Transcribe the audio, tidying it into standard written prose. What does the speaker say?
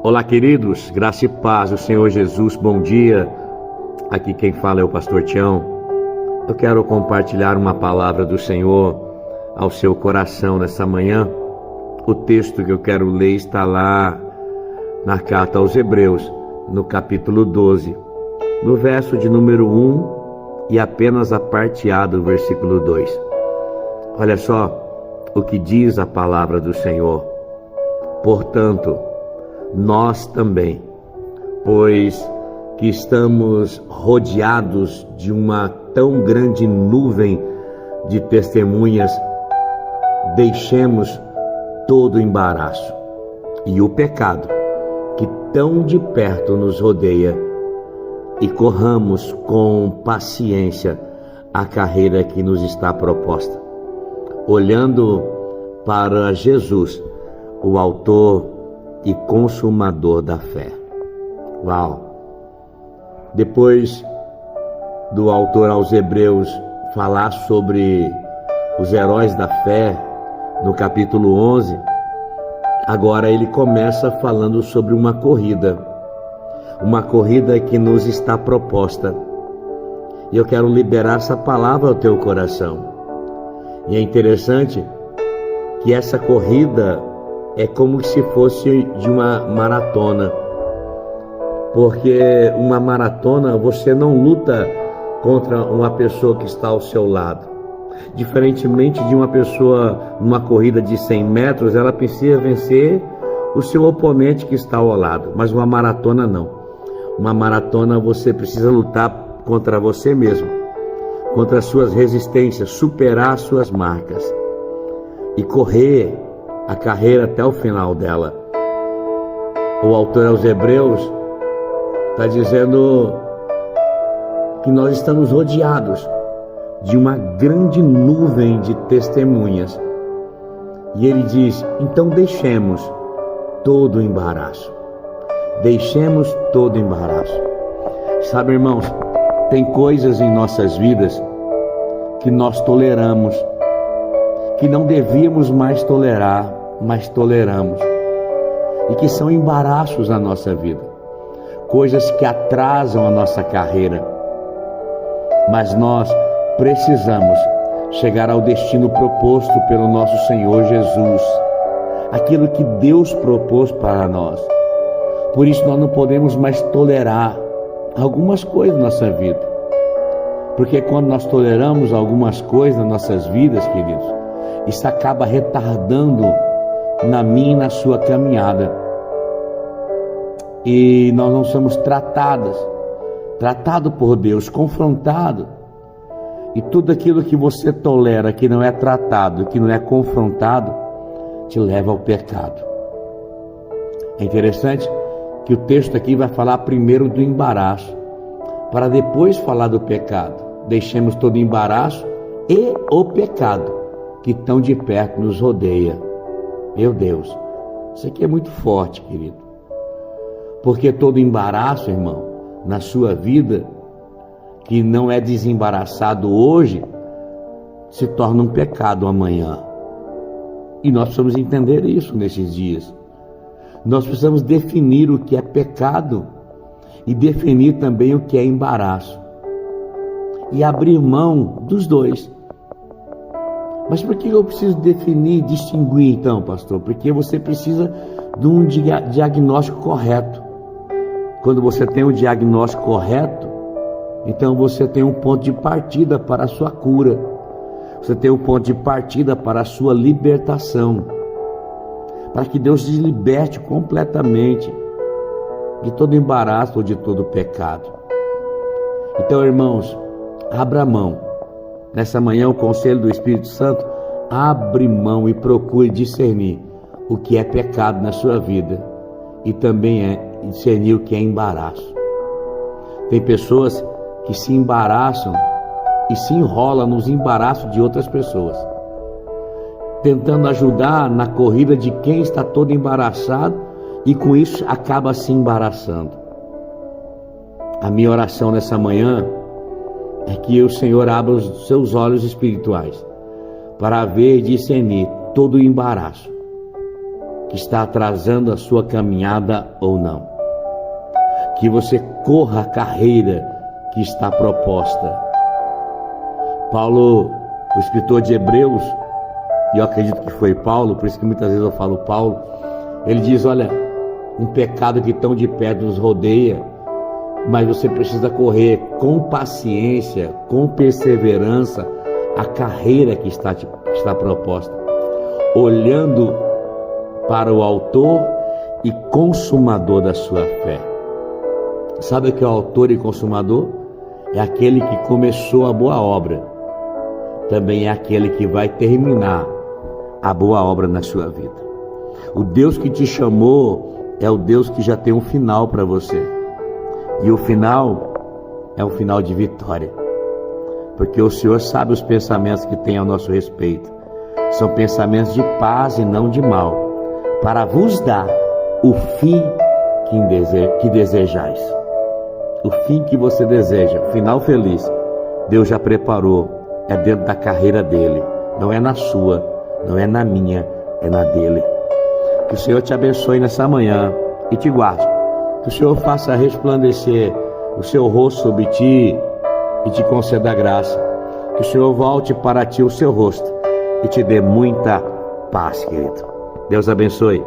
Olá, queridos, graça e paz do Senhor Jesus, bom dia. Aqui quem fala é o pastor Tião. Eu quero compartilhar uma palavra do Senhor ao seu coração nessa manhã. O texto que eu quero ler está lá na carta aos Hebreus, no capítulo 12, no verso de número 1 e apenas a parte A do versículo 2. Olha só o que diz a palavra do Senhor. Portanto, nós também, pois que estamos rodeados de uma tão grande nuvem de testemunhas, deixemos todo o embaraço e o pecado que tão de perto nos rodeia e corramos com paciência a carreira que nos está proposta, olhando para Jesus, o autor e consumador da fé. Uau! Depois do autor aos Hebreus falar sobre os heróis da fé, no capítulo 11, agora ele começa falando sobre uma corrida que nos está proposta. E eu quero liberar essa palavra ao teu coração. E é interessante que essa corrida é como se fosse de uma maratona, porque uma maratona você não luta contra uma pessoa que está ao seu lado. Diferentemente de uma pessoa numa corrida de 100 metros, ela precisa vencer o seu oponente que está ao lado, mas uma maratona não. Uma maratona você precisa lutar contra você mesmo, contra as suas resistências, superar as suas marcas e correr a carreira até o final dela. O autor aos Hebreus está dizendo que nós estamos rodeados de uma grande nuvem de testemunhas. E ele diz, então deixemos todo o embaraço. Deixemos todo o embaraço. Sabe, irmãos, tem coisas em nossas vidas que nós toleramos, que não devíamos mais tolerar, mas toleramos, e que são embaraços na nossa vida, coisas que atrasam a nossa carreira, mas nós precisamos chegar ao destino proposto pelo nosso Senhor Jesus, aquilo que Deus propôs para nós. Por isso nós não podemos mais tolerar algumas coisas na nossa vida, porque quando nós toleramos algumas coisas nas nossas vidas, queridos, isso acaba retardando na minha e na sua caminhada. E nós não somos tratado por Deus, confrontado. E tudo aquilo que você tolera, que não é tratado, que não é confrontado, te leva ao pecado. É interessante que o texto aqui vai falar primeiro do embaraço, para depois falar do pecado. Deixemos todo o embaraço e o pecado que tão de perto nos rodeia. Meu Deus, isso aqui é muito forte, querido. Porque todo embaraço, irmão, na sua vida, que não é desembaraçado hoje, se torna um pecado amanhã. E nós precisamos entender isso nesses dias. Nós precisamos definir o que é pecado e definir também o que é embaraço. E abrir mão dos dois. Mas por que eu preciso definir, distinguir então, pastor? Porque você precisa de um diagnóstico correto. Quando você tem um diagnóstico correto, então você tem um ponto de partida para a sua cura. Você tem um ponto de partida para a sua libertação. Para que Deus te liberte completamente de todo embaraço ou de todo pecado. Então, irmãos, abra mão. Nessa manhã, o conselho do Espírito Santo, abre mão e procure discernir o que é pecado na sua vida e também discernir o que é embaraço. Tem pessoas que se embaraçam e se enrolam nos embaraços de outras pessoas, tentando ajudar na corrida de quem está todo embaraçado e com isso acaba se embaraçando. A minha oração nessa manhã é que o Senhor abra os seus olhos espirituais para ver e discernir todo o embaraço que está atrasando a sua caminhada ou não. Que você corra a carreira que está proposta. Paulo, o escritor de Hebreus, e eu acredito que foi Paulo, por isso que muitas vezes eu falo Paulo, ele diz, olha, um pecado que tão de perto nos rodeia, mas você precisa correr com paciência, com perseverança, a carreira que está proposta, olhando para o autor e consumador da sua fé. Sabe o que é o autor e consumador? É aquele que começou a boa obra, também é aquele que vai terminar a boa obra na sua vida. O Deus que te chamou é o Deus que já tem um final para você, e o final é um final de vitória, porque o Senhor sabe os pensamentos que tem ao nosso respeito, são pensamentos de paz e não de mal, para vos dar o fim que desejais. O fim que você deseja, o final feliz, Deus já preparou, é dentro da carreira dele, não é na sua, não é na minha, é na dele. Que o Senhor te abençoe nessa manhã e te guarde, que o Senhor faça resplandecer o seu rosto sobre ti e te conceda graça, que o Senhor volte para ti o seu rosto e te dê muita paz, querido. Deus abençoe.